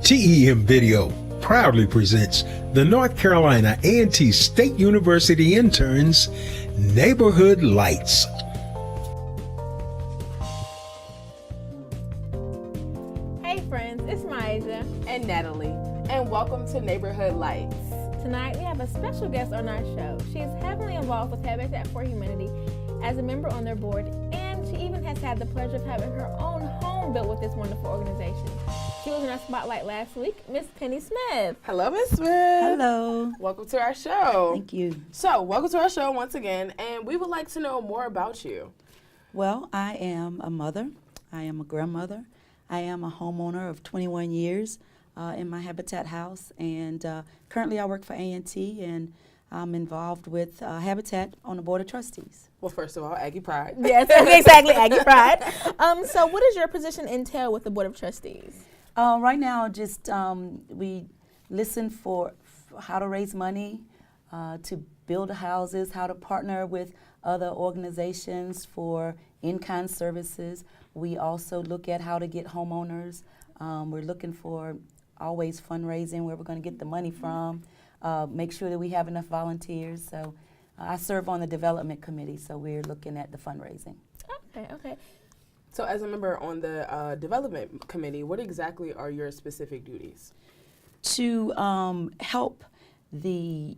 TEM Video proudly presents the North Carolina A&T State University Interns Neighborhood Lights. Hey friends, it's Maisha and Natalie, and welcome to Neighborhood Lights. Tonight we have a special guest on our show. She is heavily involved with Habitat for Humanity as a member on their board, and she even has had the pleasure of having her own home built with this wonderful organization. She was in our spotlight last week, Miss Penny Smith. Hello, Miss Smith. Hello. Welcome to our show. Thank you. So, welcome to our show once again, and we would like to know more about you. Well, I am a mother. I am a grandmother. I am a homeowner of 21 years in my Habitat house, and currently I work for A&T, and I'm involved with Habitat on the Board of Trustees. Well, first of all, Aggie Pride. Yes, exactly, Aggie Pride. So what does your position entail with the Board of Trustees? Right now, just we listen for how to raise money to build houses, how to partner with other organizations for in-kind services. We also look at how to get homeowners. We're looking for always fundraising, where we're going to get the money from, make sure that we have enough volunteers. So I serve on the development committee, so we're looking at the fundraising. Okay. So as a member on the development committee, what exactly are your specific duties? To help the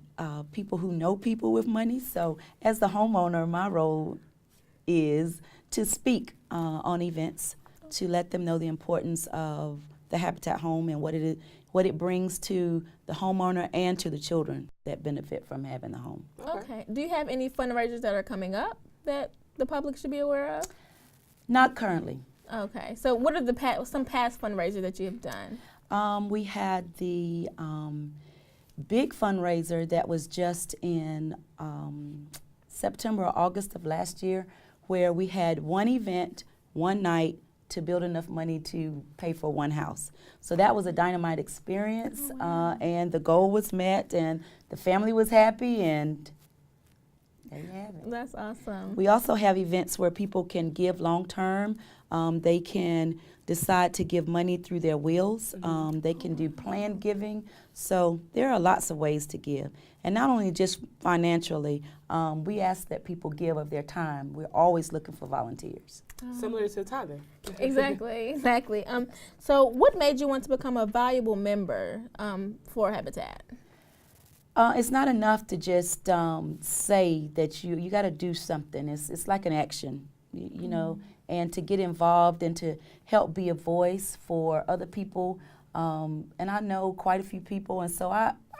people who know people with money. So as the homeowner, my role is to speak on events, to let them know the importance of the Habitat home and what it brings to the homeowner and to the children that benefit from having the home. Okay. Do you have any fundraisers that are coming up that the public should be aware of? Not currently. Okay. So what are some past fundraisers that you have done? We had the big fundraiser that was just in September or August of last year, where we had one event, one night, to build enough money to pay for one house. So that was a dynamite experience, and the goal was met, and the family was happy, and there you have it. That's awesome. We also have events where people can give long-term. They can decide to give money through their wills. They can do planned giving. So there are lots of ways to give. And not only just financially, we ask that people give of their time. We're always looking for volunteers. Similar to tithing. Exactly. So what made you want to become a valuable member for Habitat? It's not enough to just say that you got to do something. It's like an action, you know, and to get involved and to help be a voice for other people. And I know quite a few people, and so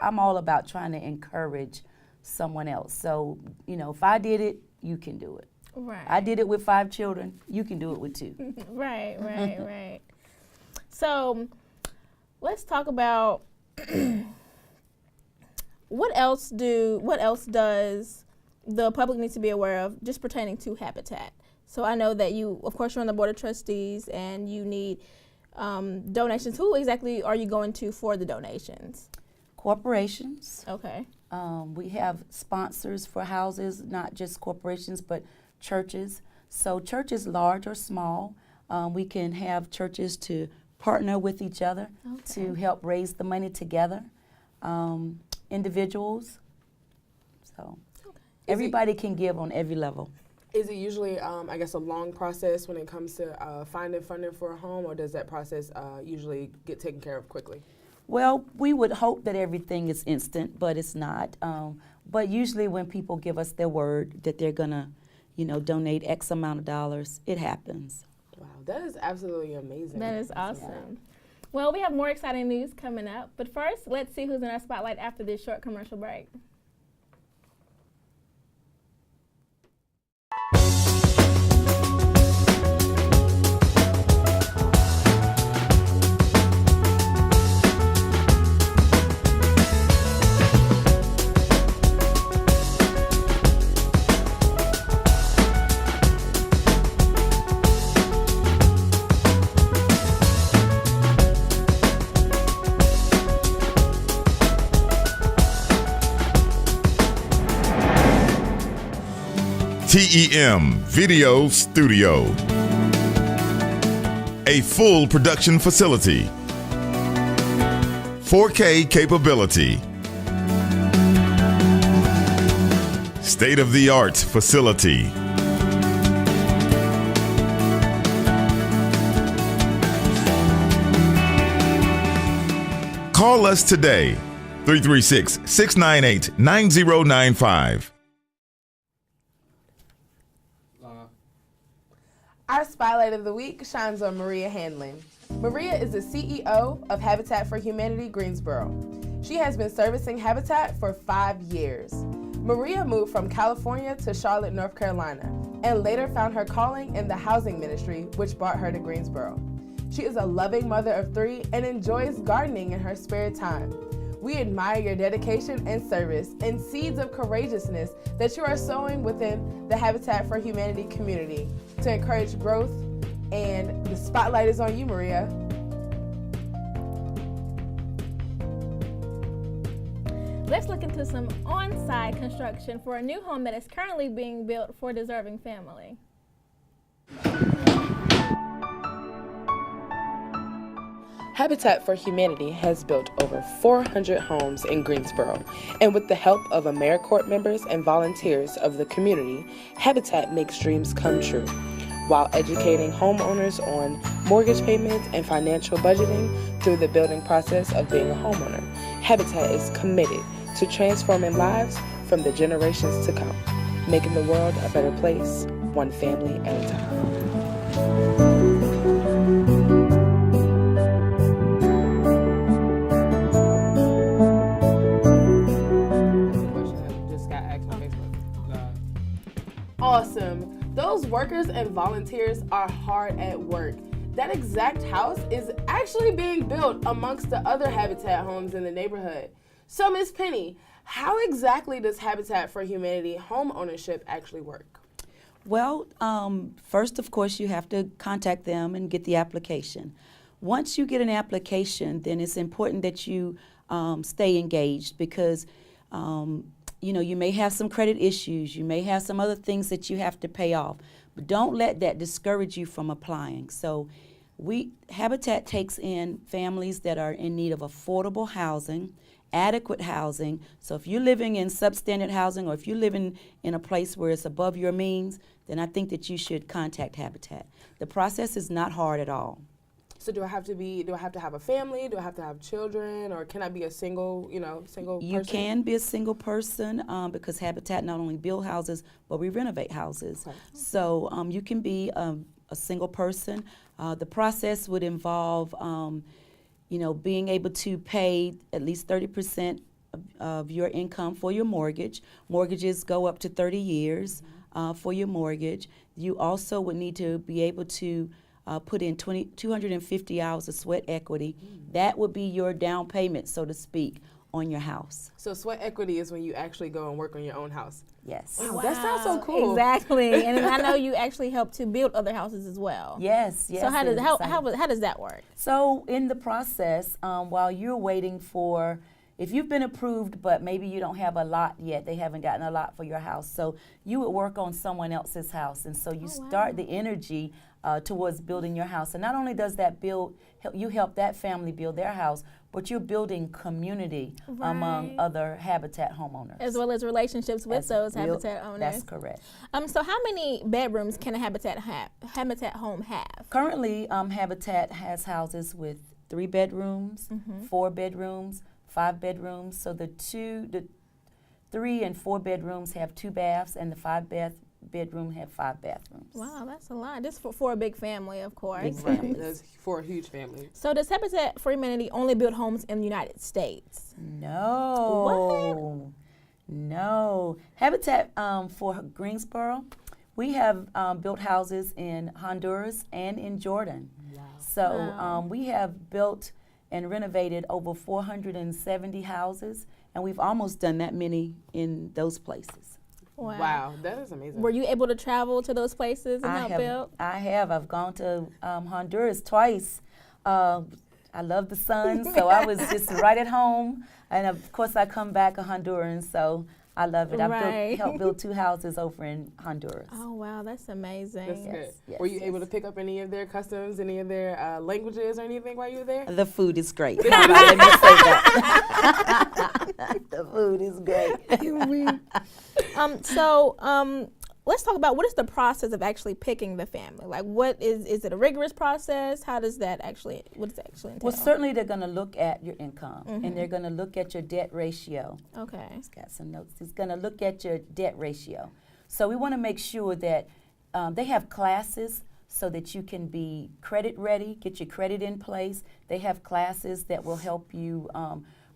I'm all about trying to encourage someone else. So, you know, if I did it, you can do it. Right. I did it with 5 children. You can do it with 2. Right. So let's talk about what else does the public need to be aware of just pertaining to Habitat? So I know that you, of course, you're on the Board of Trustees and you need donations. Who exactly are you going to for the donations? Corporations. Okay. We have sponsors for houses, not just corporations, but churches. So churches large or small, we can have churches to partner with each other to help raise the money together. Individuals. So everybody can give on every level. Is it usually, I guess, a long process when it comes to finding funding for a home, or does that process usually get taken care of quickly? Well, we would hope that everything is instant, but it's not. But usually when people give us their word that they're going to, donate X amount of dollars, it happens. Wow, that is absolutely amazing. That is awesome. Well, we have more exciting news coming up. But first, let's see who's in our spotlight after this short commercial break. TEM Video Studio, a full production facility. 4K capability. State-of-the-art facility. Call us today, 336-698-9095. Our spotlight of the week shines on Maria Hanlon. Maria is the CEO of Habitat for Humanity Greensboro. She has been servicing Habitat for 5 years. Maria moved from California to Charlotte, North Carolina, and later found her calling in the housing ministry, which brought her to Greensboro. She is a loving mother of 3 and enjoys gardening in her spare time. We admire your dedication and service and seeds of courageousness that you are sowing within the Habitat for Humanity community to encourage growth, and the spotlight is on you, Maria. Let's look into some on-site construction for a new home that is currently being built for a deserving family. Habitat for Humanity has built over 400 homes in Greensboro, and with the help of AmeriCorps members and volunteers of the community, Habitat makes dreams come true, while educating homeowners on mortgage payments and financial budgeting through the building process of being a homeowner. Habitat is committed to transforming lives from the generations to come, making the world a better place, one family at a time. Awesome. Those workers and volunteers are hard at work. That exact house is actually being built amongst the other Habitat homes in the neighborhood. So, Ms. Penny, how exactly does Habitat for Humanity home ownership actually work? Well, first, of course, you have to contact them and get the application. Once you get an application, then it's important that you stay engaged because you may have some credit issues, you may have some other things that you have to pay off, but don't let that discourage you from applying. So Habitat takes in families that are in need of affordable housing, adequate housing. So if you're living in substandard housing or if you're living in a place where it's above your means, then I think that you should contact Habitat. The process is not hard at all. So do I have to have a family? Do I have to have children? Or can I be a single person? You can be a single person because Habitat not only build houses, but we renovate houses. Okay. So you can be a single person. The process would involve, being able to pay at least 30% of your income for your mortgage. Mortgages go up to 30 years for your mortgage. You also would need to be able to put in 250 hours of sweat equity. That would be your down payment, so to speak, on your house. So sweat equity is when you actually go and work on your own house. Yes. Wow. That sounds so cool. Exactly, and I know you actually help to build other houses as well. Yes. So how does that work? So in the process, while you're waiting for, if you've been approved, but maybe you don't have a lot yet, they haven't gotten a lot for your house, so you would work on someone else's house, and so you start the energy towards building your house. And not only does that you help that family build their house, but you're building community among other Habitat homeowners. As well as relationships with those Habitat owners. That's correct. So how many bedrooms can a Habitat home have? Currently, Habitat has houses with 3 bedrooms, 4 bedrooms, 5 bedrooms. So the 3 and 4 bedrooms have 2 baths, and the 5 bedroom have 5 bathrooms. Wow, that's a lot. Just for a big family, of course. Big family. That's for a huge family. So does Habitat for Humanity only build homes in the United States? No. No. Habitat for Greensboro, we have built houses in Honduras and in Jordan. Wow. So we have built and renovated over 470 houses, and we've almost done that many in those places. Wow, that is amazing. Were you able to travel to those places and help build? I have. I've gone to Honduras twice. I love the sun, so I was just right at home. And of course, I come back a Honduran, so I love it. I've Right. helped build 2 houses over in Honduras. Oh, wow, that's amazing. That's good. yes, Were you yes. able to pick up any of their customs, any of their languages or anything while you were there? The food is great. How about let me say that. The food is great. Let's talk about what is the process of actually picking the family? Like, what is it a rigorous process? How does that actually, what does that actually entail? Well, certainly they're going to look at your income, and they're going to look at your debt ratio. Okay. He's got some notes. He's going to look at your debt ratio. So we want to make sure that they have classes so that you can be credit ready, get your credit in place. They have classes that will help you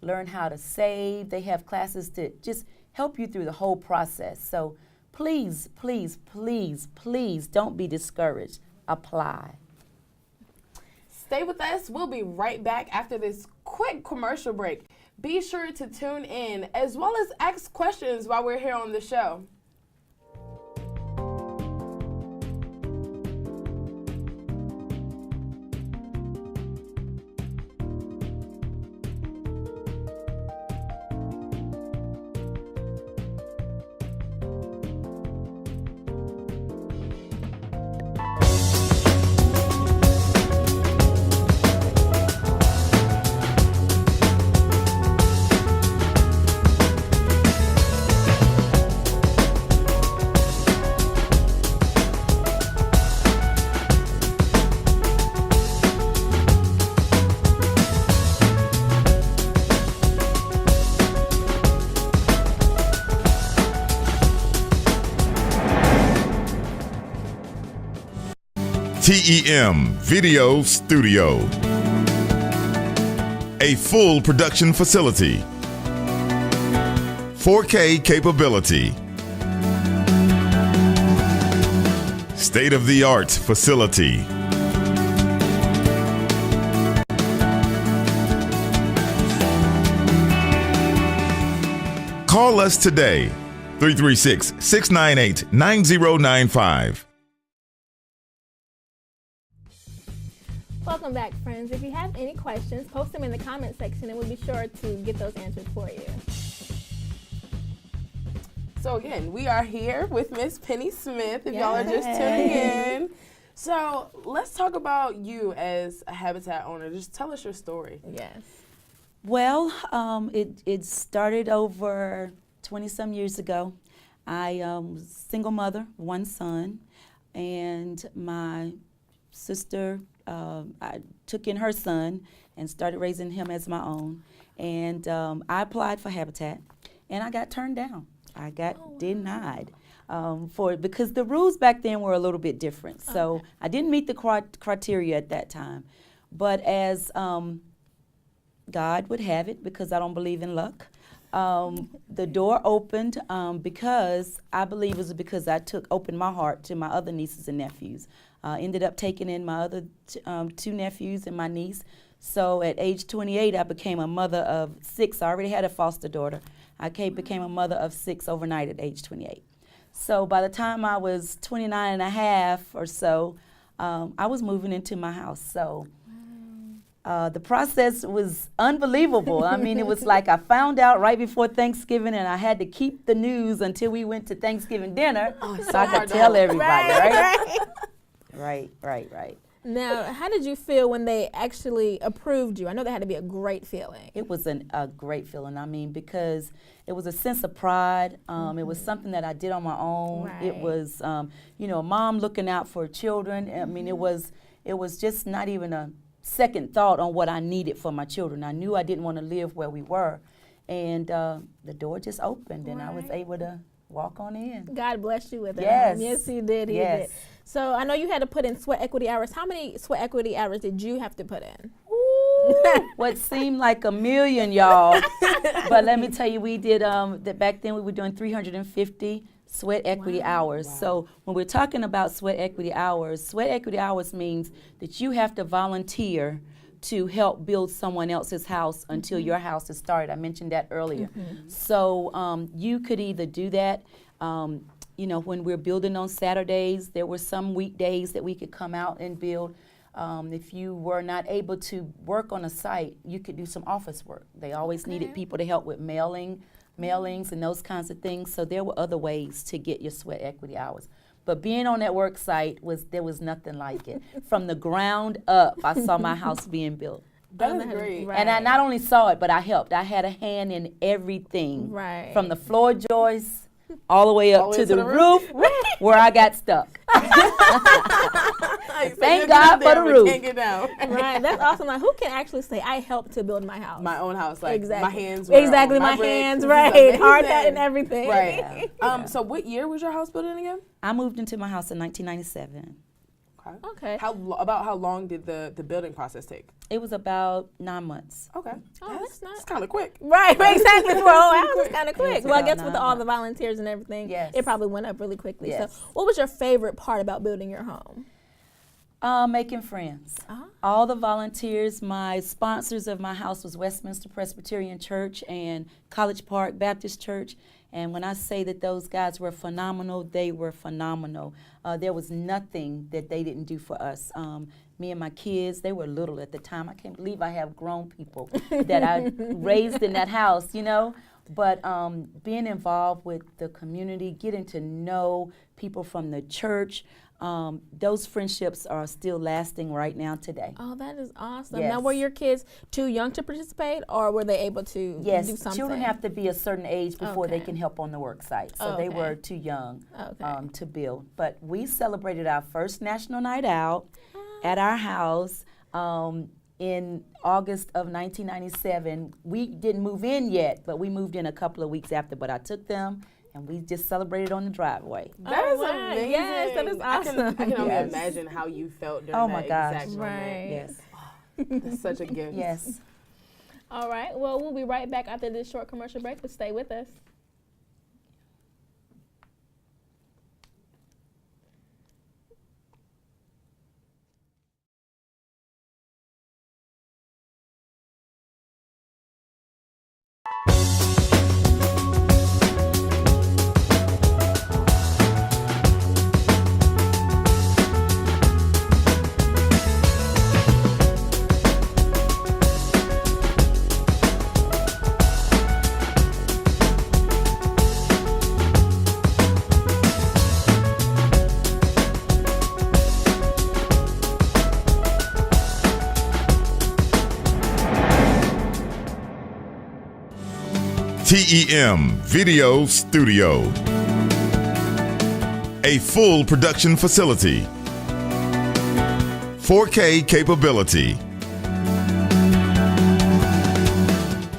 learn how to save. They have classes to just help you through the whole process. So please, please, please, please don't be discouraged. Apply. Stay with us. We'll be right back after this quick commercial break. Be sure to tune in as well as ask questions while we're here on the show. TEM Video Studio, a full production facility, 4K capability, state-of-the-art facility. Call us today, 336-698-9095. Welcome back, friends. If you have any questions, post them in the comment section and we'll be sure to get those answered for you. So again, we are here with Miss Penny Smith, if y'all are just tuning in. So let's talk about you as a Habitat owner. Just tell us your story. Yes. Well, it started over 20-some years ago. I was a single mother, 1 son, and my sister, I took in her son and started raising him as my own. And I applied for Habitat, and I got turned down. I got denied because the rules back then were a little bit different. So I didn't meet the criteria at that time. But as God would have it, because I don't believe in luck, the door opened because I believe it was because I opened my heart to my other nieces and nephews. Ended up taking in my other 2 nephews and my niece. So at age 28, I became a mother of 6. I already had a foster daughter. I became a mother of 6 overnight at age 28. So by the time I was 29 and a half or so, I was moving into my house. So the process was unbelievable. I mean, it was like I found out right before Thanksgiving, and I had to keep the news until we went to Thanksgiving dinner so I could tell everybody, right? Right. Now, how did you feel when they actually approved you? I know that had to be a great feeling. It was a great feeling. I mean, because it was a sense of pride. It was something that I did on my own. Right. It was, a mom looking out for children. I mean, it was just not even a second thought on what I needed for my children. I knew I didn't want to live where we were, and the door just opened, and I was able to walk on in. God blessed you with it. Yes. Yes, He did. He did. So I know you had to put in sweat equity hours. How many sweat equity hours did you have to put in? What seemed like a million, y'all. But let me tell you, we did, back then we were doing 350 sweat equity hours. Wow. So when we're talking about sweat equity hours means that you have to volunteer to help build someone else's house until your house is started. I mentioned that earlier. So you could either do that, when we're building on Saturdays. There were some weekdays that we could come out and build. If you were not able to work on a site, you could do some office work. They always needed people to help with mailing mailings and those kinds of things. So there were other ways to get your sweat equity hours. But being on that work site, there was nothing like it. From the ground up, I saw my house being built. That is great. Right. And I not only saw it, but I helped. I had a hand in everything. Right. From the floor joists all the way up to the roof where I got stuck. Thank God for the roof. Can't get down. Right, that's awesome. Like, who can actually say I helped to build my house? My own house, like exactly. my hands were exactly on my bricks. hands, This is right, amazing. hard hat and everything. Right. So what year was your house built in again? I moved into my house in 1997. Okay. About how long did the building process take? It was about 9 months. Okay. Oh, that's not. It's kind of quick. Right, exactly. For a whole house, it's kind of quick. It's Well, I about guess with 9 all the months. volunteers and everything, Yes. it probably went up really quickly. Yes. So, what was your favorite part about building your home? Making friends. Uh-huh. All the volunteers, my sponsors of my house was Westminster Presbyterian Church and College Park Baptist Church. And when I say that those guys were phenomenal, they were phenomenal. There was nothing that they didn't do for us. Me and my kids, they were little at the time. I can't believe I have grown people that I raised in that house, you know. But being involved with the community, getting to know people from the church, those friendships are still lasting right now today. Oh, that is awesome. Yes. Now, were your kids too young to participate, or were they able to do Yes, something? children have to be a certain age before they Okay. can help on the work site. So they Okay. were too young Okay. to build. But we celebrated our first National Night Out at our house in August of 1997. We didn't move in yet, but we moved in a couple of weeks after. But I took them, and we just celebrated on the driveway. That is wow. amazing. Yes, that is awesome. I can only Yes. imagine how you felt during Oh that my gosh. exact moment. Right. Yes, That's such a gift. yes. All right. Well, we'll be right back after this short commercial break, but stay with us. TEM Video Studio, a full production facility, 4K capability,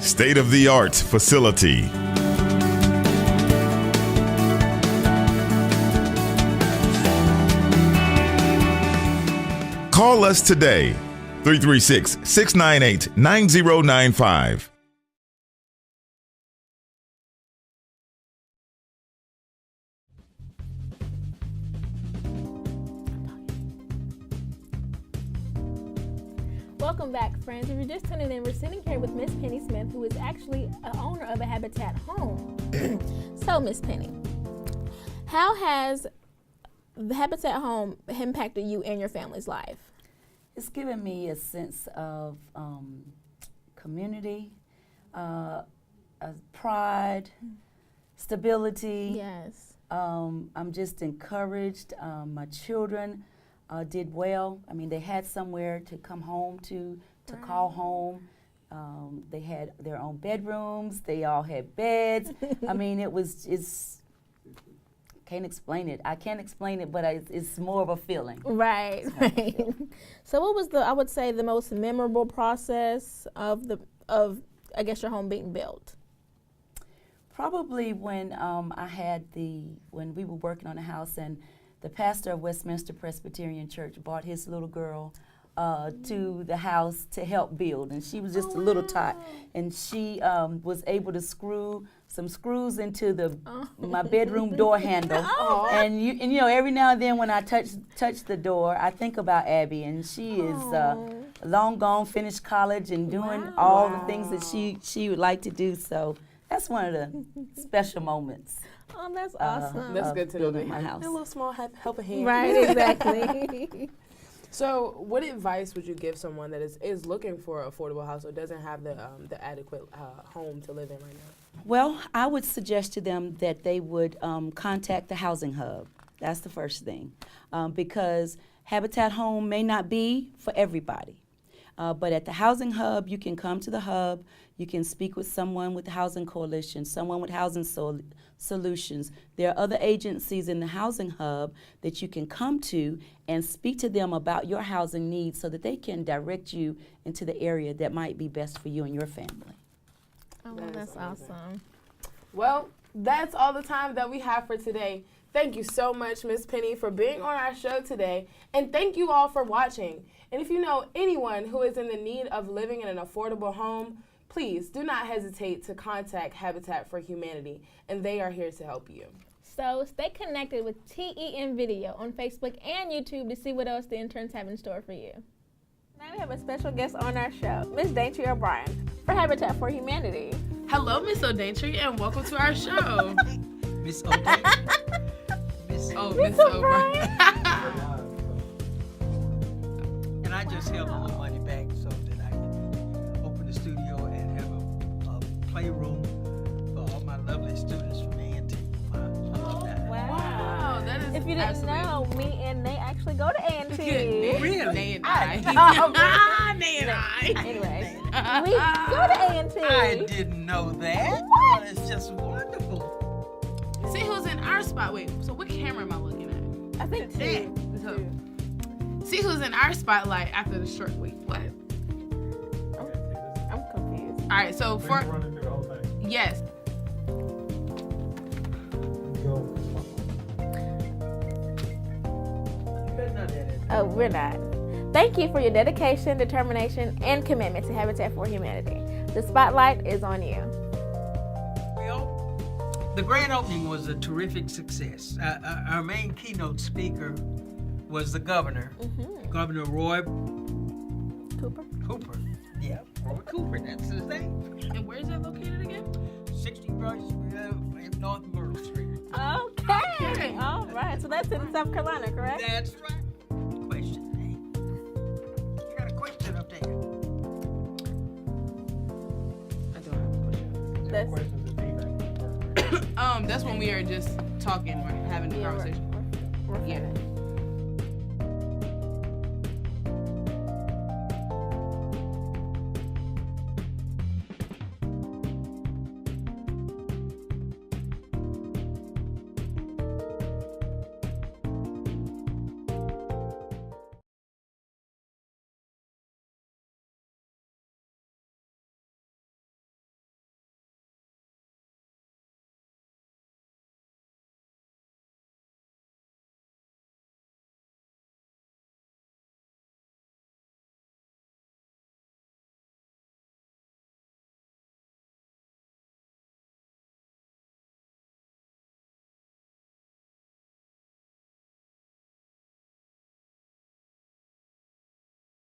state-of-the-art facility. Call us today, 336-698-9095. Welcome back, friends. If you're just tuning in, we're sitting here with Miss Penny Smith, who is actually an owner of a Habitat home. So, Miss Penny, how has the Habitat home impacted you and your family's life? It's given me a sense of community, pride, stability. Yes. I'm just encouraged. My children did well. I mean, they had somewhere to come home to call home. They had their own bedrooms. They all had beds. I mean, it's can't explain it. I can't explain it, but it's more of a feeling. Right. Right. So, what was I would say, the most memorable process of I guess your home being built? Probably when when we were working on the house and the pastor of Westminster Presbyterian Church brought his little girl to the house to help build, and she was just a little tot, and she was able to screw some screws into my bedroom door handle, and you know, every now and then when I touch the door, I think about Abby, and she is long gone, finished college, and doing all the things that she would like to do. So that's one of the special moments. Oh, that's awesome. That's good to know. Building my house. A little small helping hand. Right, exactly. So, what advice would you give someone that is looking for an affordable house or doesn't have the adequate home to live in right now? Well, I would suggest to them that they would contact the Housing Hub. That's the first thing, because Habitat Home may not be for everybody. But at the Housing Hub, you can come to the hub, you can speak with someone with the Housing Coalition, someone with Housing Solutions. There are other agencies in the Housing Hub that you can come to and speak to them about your housing needs so that they can direct you into the area that might be best for you and your family. Oh, well, that's awesome. Well, that's all the time that we have for today. Thank you so much, Miss Penny, for being on our show today. And thank you all for watching. And if you know anyone who is in the need of living in an affordable home, please do not hesitate to contact Habitat for Humanity, and they are here to help you. So stay connected with TEM Video on Facebook and YouTube to see what else the interns have in store for you. Now we have a special guest on our show, Miss Daintry O'Brien for Habitat for Humanity. Hello, Miss O'Daintry, and welcome to our show. Miss O'Daintry. Miss O'Brien. O'Brien. And I just held a little money back so that I can open the studio and have a playroom for all my lovely students from A&T. I love that. Wow, that is If you didn't absolutely know, me and Nate actually go to A&T. Really? Nay and I I. know. Nay and I. Anyway, we go to A&T. I didn't know that. Well, it's just wonderful. See who's in our spot. Wait, so what camera am I looking at? I think That. two. So, see who's in our spotlight after the short week. What? I'm confused. All right, so for yes. You better not have that. Oh, we're not. Thank you for your dedication, determination, and commitment to Habitat for Humanity. The spotlight is on you. Well, the grand opening was a terrific success. Our main keynote speaker was the governor, Governor Roy Cooper? Cooper. Yeah, Roy Cooper, that's his name. And where is that located again? 60 North Myrtle Street. Okay. All right. So that's in South Carolina, correct? That's right. Question, eh? You got a question up there? I don't have a question. That's That's when we are just talking or having a Yeah, right. conversation.